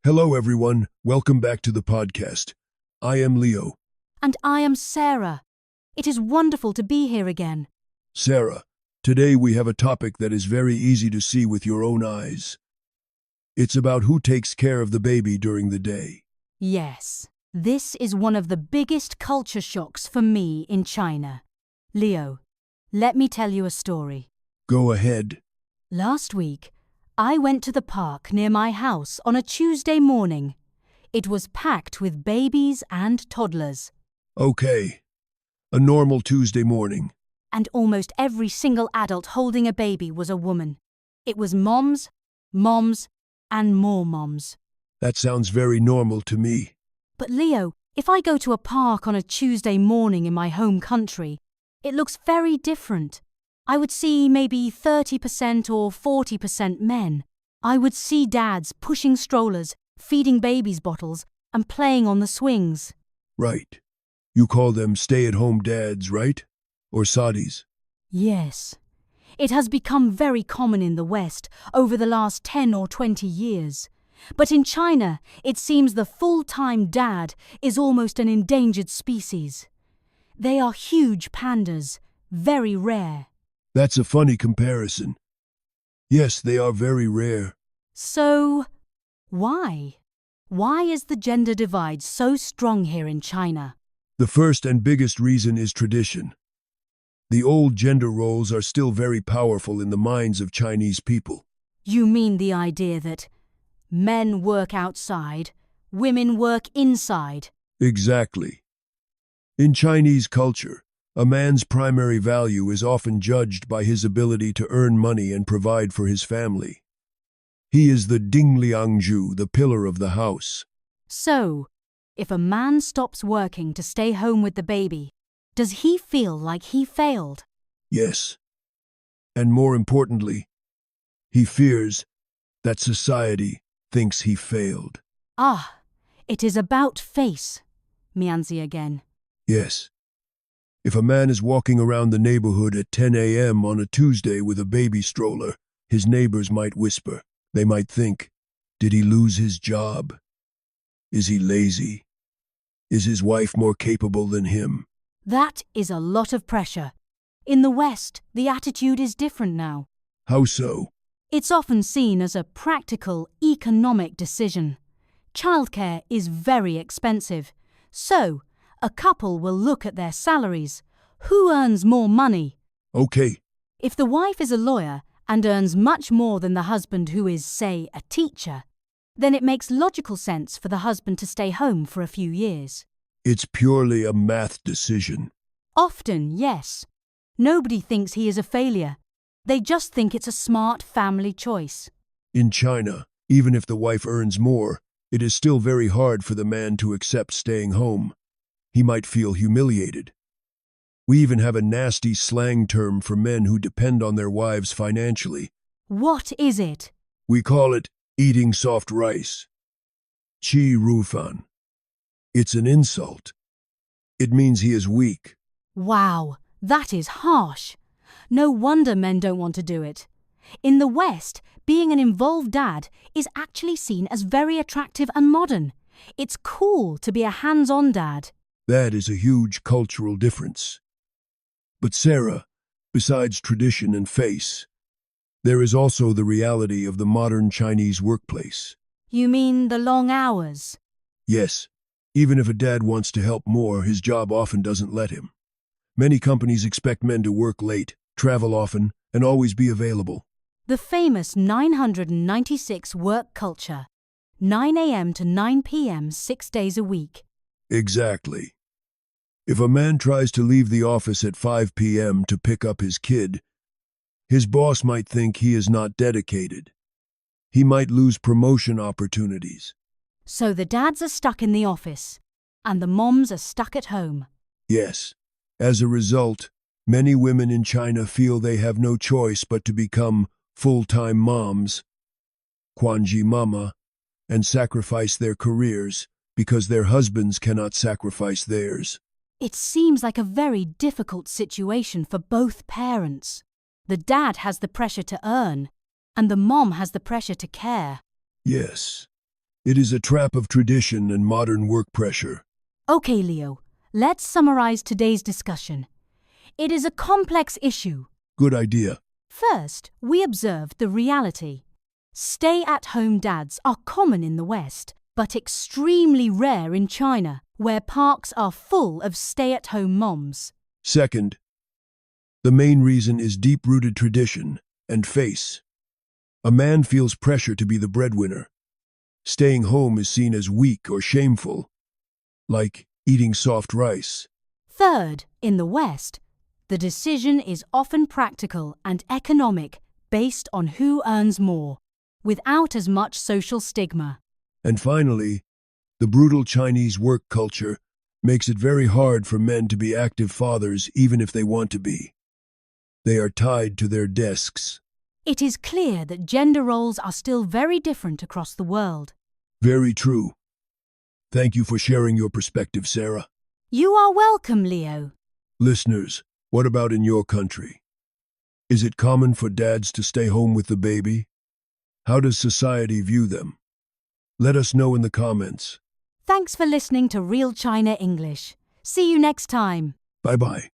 Hello, everyone. Welcome back to the podcast. I am Leo. And I am Sarah. It is wonderful to be here again. Sarah, today we have a topic that is very easy to see with your own eyes. It's about who takes care of the baby during the day. Yes, this is one of the biggest culture shocks for me in China. Leo, let me tell you a story. Go ahead. Last week, I went to the park near my house on a Tuesday morning. It was packed with babies and toddlers. Okay. A normal Tuesday morning. And almost every single adult holding a baby was a woman. It was moms, and more moms. That sounds very normal to me. But Leo, if I go to a park on a Tuesday morning in my home country, it looks very different. I would see maybe 30% or 40% men. I would see dads pushing strollers, feeding babies bottles, and playing on the swings. Right. You call them stay-at-home dads, right? Or sadis? Yes. It has become very common in the West over the last 10 or 20 years. But in China, it seems the full-time dad is almost an endangered species. They are huge pandas, very rare. That's a funny comparison. Yes, they are very rare. So, why? Why is the gender divide so strong here in China? The first and biggest reason is tradition. The old gender roles are still very powerful in the minds of Chinese people. You mean the idea that men work outside, women work inside? Exactly. In Chinese culture, a man's primary value is often judged by his ability to earn money and provide for his family. He is the Dingliangzhu, the pillar of the house. So, if a man stops working to stay home with the baby, does he feel like he failed? Yes. And more importantly, he fears that society thinks he failed. Ah, it is about face. Mianzi again. Yes. If a man is walking around the neighborhood at 10 a.m. on a Tuesday with a baby stroller, his neighbors might whisper. They might think, did he lose his job? Is he lazy? Is his wife more capable than him? That is a lot of pressure. In the West, the attitude is different now. How so? It's often seen as a practical, economic decision. Childcare is very expensive. So, a couple will look at their salaries. Who earns more money? Okay. If the wife is a lawyer and earns much more than the husband who is, say, a teacher, then it makes logical sense for the husband to stay home for a few years. It's purely a math decision. Often, yes. Nobody thinks he is a failure. They just think it's a smart family choice. In China, even if the wife earns more, it is still very hard for the man to accept staying home. He might feel humiliated. We even have a nasty slang term for men who depend on their wives financially. What is it? We call it eating soft rice. Qi rufan. It's an insult. It means he is weak. Wow, that is harsh. No wonder men don't want to do it. In the West, being an involved dad is actually seen as very attractive and modern. It's cool to be a hands-on dad. That is a huge cultural difference. But Sarah, besides tradition and face, there is also the reality of the modern Chinese workplace. You mean the long hours? Yes, even if a dad wants to help more, his job often doesn't let him. Many companies expect men to work late, travel often, and always be available. The famous 996 work culture. 9 a.m. to 9 p.m. 6 days a week. Exactly. If a man tries to leave the office at 5 p.m. to pick up his kid, his boss might think he is not dedicated. He might lose promotion opportunities. So the dads are stuck in the office, and the moms are stuck at home. Yes. As a result, many women in China feel they have no choice but to become full-time moms, Quanji mama, and sacrifice their careers because their husbands cannot sacrifice theirs. It seems like a very difficult situation for both parents. The dad has the pressure to earn, and the mom has the pressure to care. Yes. It is a trap of tradition and modern work pressure. Okay, Leo, let's summarize today's discussion. It is a complex issue. Good idea. First, we observed the reality. Stay-at-home dads are common in the West, but extremely rare in China, where parks are full of stay-at-home moms. Second, the main reason is deep-rooted tradition and face. A man feels pressure to be the breadwinner. Staying home is seen as weak or shameful, like eating soft rice. Third, in the West, the decision is often practical and economic based on who earns more, without as much social stigma. And finally, the brutal Chinese work culture makes it very hard for men to be active fathers even if they want to be. They are tied to their desks. It is clear that gender roles are still very different across the world. Very true. Thank you for sharing your perspective, Sarah. You are welcome, Leo. Listeners, what about in your country? Is it common for dads to stay home with the baby? How does society view them? Let us know in the comments. Thanks for listening to Real China English. See you next time. Bye-bye.